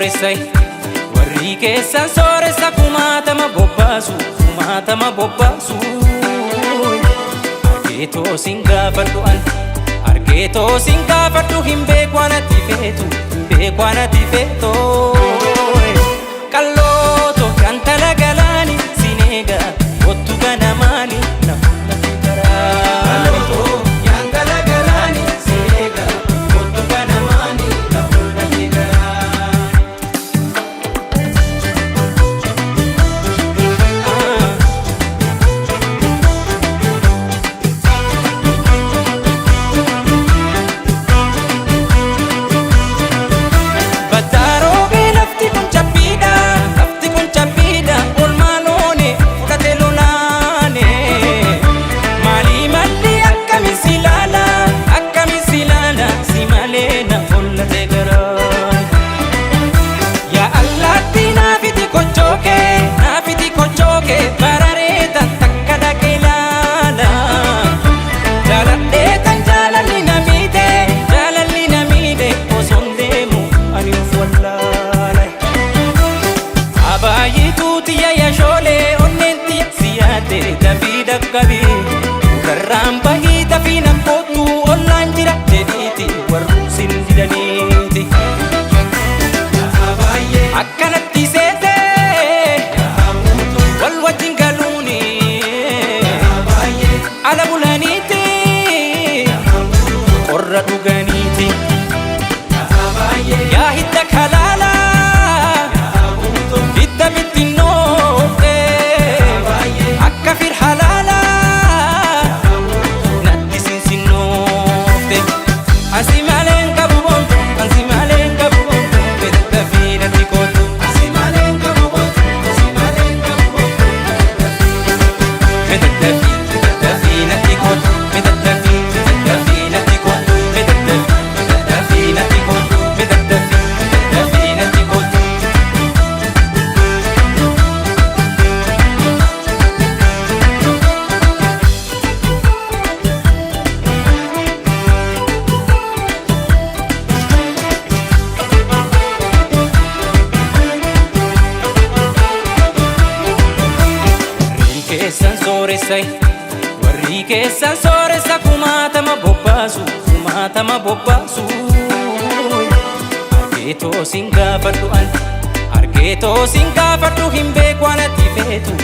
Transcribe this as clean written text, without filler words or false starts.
sooressai warri keessan sooressa kumaatama bobbaasu argeetoo sin gaafadhu an argeetoo sin gaafadhu hin beeku anatti feetu qallooto kan tala galaani sin eega kottu ganamaani na fuulatti garaa Karamba hita fina kotu online jira jediti warru sin didaniti akkanatti seete wal wajjin galuuni ala bulaniiti qorra dhuganiiti yaa hidda kalaala hidda bittinnoofte akka fir halaala warri keessan sooressa kumaatama bobbaasu argeetoo sin gaafadhu an argeetoo sin gaafadhu hin beeku anatti feetu